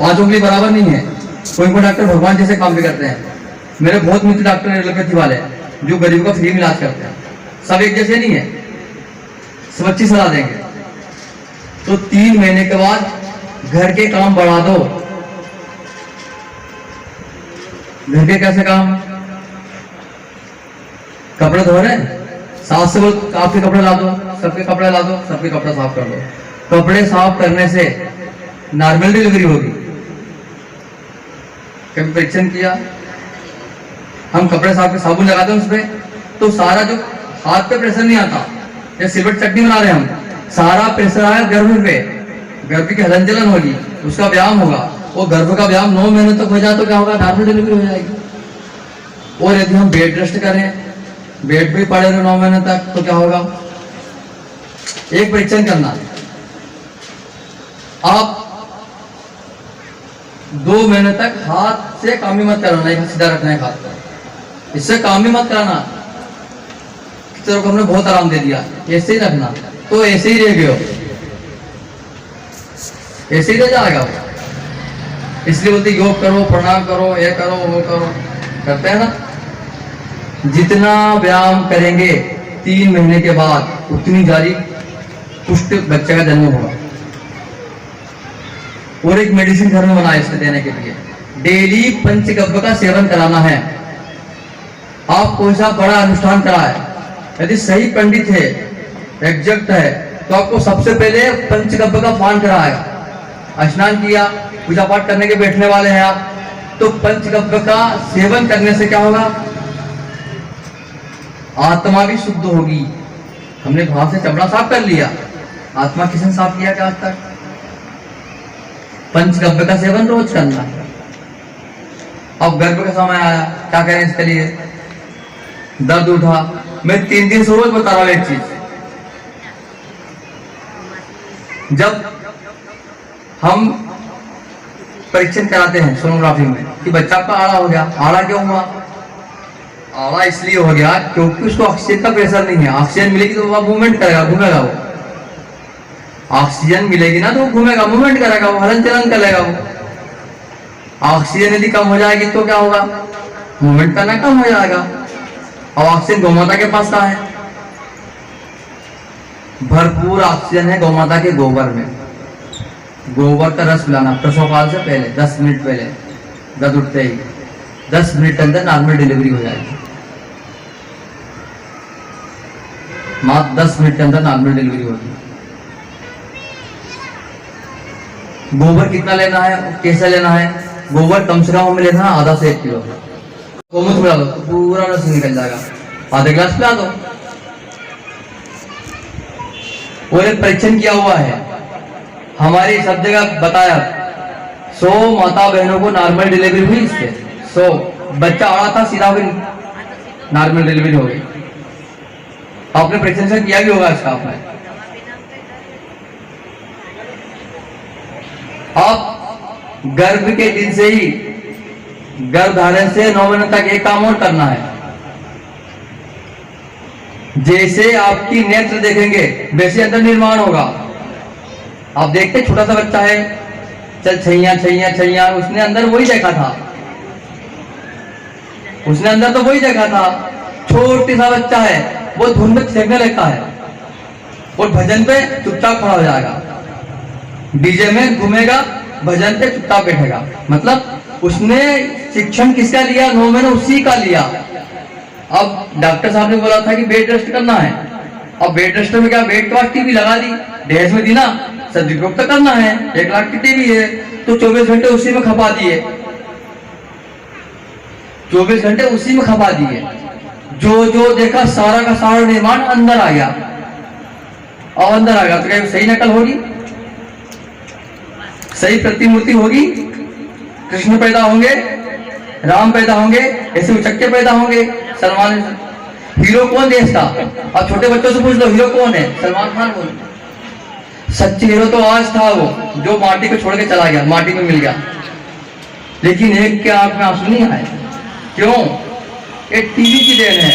5 उंगली बराबर नहीं है। कोई डॉक्टर भगवान जैसे काम भी करते हैं। मेरे बहुत मित्र डॉक्टर एलोपैथी वाले जो गरीबों का फ्री में इलाज करते हैं, सब एक जैसे नहीं है, सब अच्छी सलाह देंगे। तो 3 महीने के बाद घर के काम बढ़ा दो। घर के कैसे काम? कपड़े धो रहे हैं, साफ से बोल आपके कपड़े ला दो, सबके कपड़े ला दो, सबके कपड़े साफ कर दो। कपड़े साफ करने से नॉर्मल डिलीवरी होगी। कभी परीक्षण किया? हम कपड़े साफ के साबुन लगाते हैं उसपे, तो सारा जो हाथ पे प्रेशर नहीं आता, या सिलवट चटनी बना रहे हैं हम, सारा प्रेशर आया गर्भ पे, गर्भ की हलन चलन होगी, उसका व्यायाम होगा। वो गर्भ का व्यायाम 9 महीने तक हो जाए तो क्या होगा? नॉर्मल डिलीवरी हो जाएगी। और यदि हम बेड रेस्ट करें, बेड पे पड़े रहे 9 महीने तक, तो क्या होगा? एक परीक्षण करना, आप 2 महीने तक हाथ से काम ही मत कराना, सीधा रखना है हाथ को, इससे काम ही मत कराना। चलो हमने बहुत आराम दे दिया, ऐसे ही रखना, तो ऐसे ही रह गए हो, ऐसे ही रह जाएगा वो। इसलिए बोलते योग करो, प्रणाम करो, ये करो, वो करो, करते हैं ना। जितना व्यायाम करेंगे 3 महीने के बाद उतनी जारी पुष्ट बच्चे का जन्म होगा। और एक मेडिसिन घर में बना है इसको देने के लिए, डेली पंचगव्य का सेवन कराना है। आप कोई सा बड़ा अनुष्ठान कराए, यदि सही पंडित है, एग्जैक्ट है, तो आपको सबसे पहले पंचगव्य का पान कराएगा। स्नान किया, पूजा पाठ करने के बैठने वाले हैं आप, तो पंचगव्य का सेवन करने से क्या होगा? आत्मा भी शुद्ध होगी। हमने भाव से चमड़ा साफ कर लिया, आत्मा किसने साफ किया क्या आज तक? पंचगव्य का सेवन रोज करना। अब गर्भ का समय आया, क्या करें इसके लिए? दर्द उठा, मैं 3 दिन से रोज बता रहा हूं एक चीज। जब हम परीक्षण कराते हैं सोनोग्राफी में कि बच्चा आपका आड़ा हो गया, आड़ा क्यों हुआ? आड़ा इसलिए हो गया क्योंकि उसको ऑक्सीजन का प्रेशर नहीं है। ऑक्सीजन मिलेगी तो वो मूवमेंट करेगा, घूमेगा। वो ऑक्सीजन मिलेगी ना तो वो घूमेगा, मूवमेंट करेगा, वो हलन चलन करेगा। वो ऑक्सीजन यदि कम हो जाएगी तो क्या होगा? मूवमेंट करना कम हो जाएगा। और ऑक्सीजन गौमाता के पास कहाँ है? भरपूर ऑक्सीजन है गौमाता के गोबर में। गोबर का रस पिलाना प्रसव काल से पहले 10 मिनट पहले, गद उठते ही 10 मिनट के अंदर नॉर्मल डिलीवरी हो जाएगी। मात्र 10 मिनट के अंदर नॉर्मल डिलीवरी होगी। गोबर कितना लेना है, कैसे लेना है? गोबर कम से कम हमें लेना है आधा से 1 किलो। गोमूत्र मिला दो तो पूरा रस निकल जाएगा, आधे गिलास पिला दो। और एक परीक्षण किया हुआ है, हमारी सब जगह बताया, 100 माता बहनों को नॉर्मल डिलीवरी हुई इससे। 100 बच्चा आड़ा था, सीधा भी नॉर्मल डिलीवरी हो गई। आपने परीक्षण किया भी होगा इसका आपने। आप गर्भ के दिन से ही, गर्भ धारण से 9 महीने तक एक काम और करना है। जैसे आपकी नेत्र देखेंगे वैसे अंदर निर्माण होगा। आप देखते छोटा सा बच्चा है, चल छैया छैया छैया, उसने अंदर वही देखा था, उसने अंदर तो वही देखा था। छोटी सा बच्चा है, वो धुन में फेंकने लगता है और भजन पे चुपचाप खड़ा हो जाएगा, डीजे में घूमेगा, भजन पे चुपचाप बैठेगा। मतलब उसने शिक्षण किसका लिया? 9 महीने उसी का लिया। अब डॉक्टर साहब ने बोला था कि बेड रेस्ट करना है। अब बेड रेस्ट में क्या, बेड के बाद टीवी लगा दी, दहेज में दी ना, सदुपयोग तो करना है, 1 लाख की टीवी है तो 24 घंटे उसी में खपा दिए, 24 घंटे उसी में खपा दिए। जो जो देखा सारा का सारा निर्माण अंदर आ गया। और अंदर आ गया तो क्या सही नकल होगी? सही प्रतिमूर्ति होगी? कृष्ण पैदा होंगे, राम पैदा होंगे, ऐसे उचक्के पैदा होंगे। सलमान हीरो कौन देश का? अब छोटे बच्चों से पूछ लो हीरो कौन है? सलमान खान बोलो। सच्चे हीरो तो आज था वो जो माटी को छोड़ के चला गया, माटी में मिल गया। लेकिन एक के आंख में आंसू नहीं आए। क्यों? ये टीवी की देन है।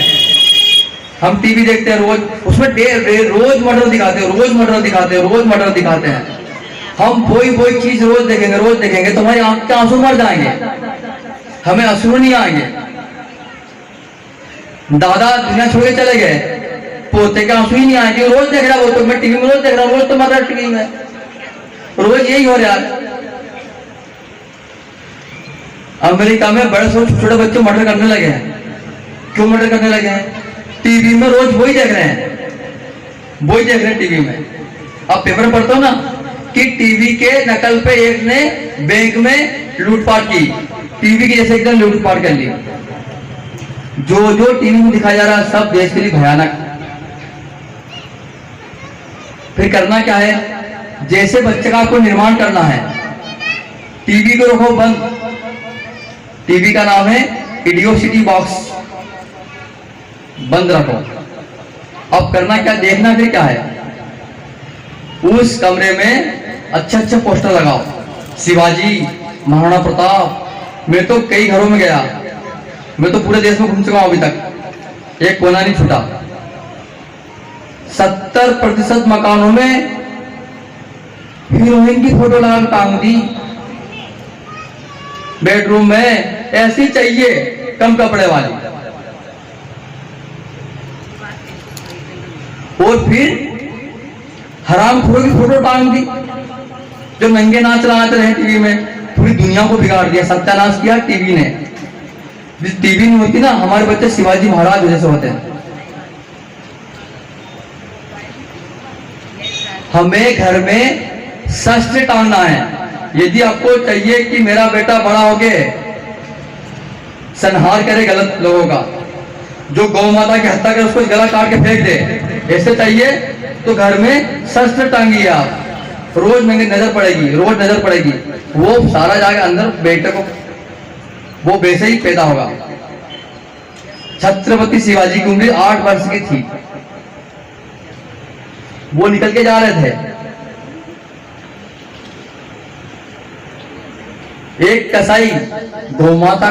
हम टीवी देखते हैं रोज, उसमें रोज मर्डर दिखाते हैं, रोज मर्डर दिखाते हैं, रोज मर्डर दिखाते हैं। हम वही चीज रोज देखेंगे तो हमारी आंख के आंसू मर जाएंगे, हमें आंसू नहीं आएंगे। दादा दुनिया छोड़ के चले गए, पोते के आंसू ही नहीं आएंगे, रोज देख रहा वो तो, मैं टीवी में रोज देख रहा हूँ, रोज तो मर रहा टीवी में, रोज यही हो रहा है। अमेरिका में बड़े छोटे बच्चे मर्डर करने लगे हैं। क्यों मर्डर करने लगे हैं? टीवी में रोज वही देख रहे हैं टीवी में। अब पेपर पढ़ते हो ना कि टीवी के नकल पे एक ने बैंक में लूटपाट की, टीवी की जैसे एकदम लूटपाट कर ली। जो टीवी में दिखाया जा रहा है सब देश के लिए भयानक। फिर करना क्या है? जैसे बच्चे का आपको निर्माण करना है, टीवी को रखो बंद। टीवी का नाम है इडियोसिटी बॉक्स, बंद रखो। अब करना क्या? देखना फिर क्या है? उस कमरे में अच्छे पोस्टर लगाओ, शिवाजी, महाराणा प्रताप। मैं तो कई घरों में गया, मैं तो पूरे देश में घूम चुका हूं, अभी तक एक कोना नहीं छूटा। 70% मकानों में हीरोइन की फोटो लगा के टांग दी। बेडरूम में ऐसी चाहिए कम कपड़े वाली। और फिर हरामखोरों की फोटो टांग दी, जो नंगे नाच लगाते रहे टीवी में। पूरी दुनिया को बिगाड़ दिया, सत्यानाश किया टीवी ने। टीवी नहीं होती ना, हमारे बच्चे शिवाजी महाराज जैसे होते हैं। हमें घर में शस्त्र टांगना है। यदि आपको चाहिए कि मेरा बेटा बड़ा होके संहार करे गलत लोगों का, जो गौ माता की हत्या करे उसको गला काट के फेंक दे, ऐसे चाहिए तो घर में शस्त्र टांगिए आप। रोज महंगी नजर पड़ेगी, वो सारा जाके अंदर बेटे को, वो वैसे ही पैदा होगा। छत्रपति शिवाजी की उम्र 8 वर्ष की थी, वो निकल के जा रहे थे। एक कसाई गौ माता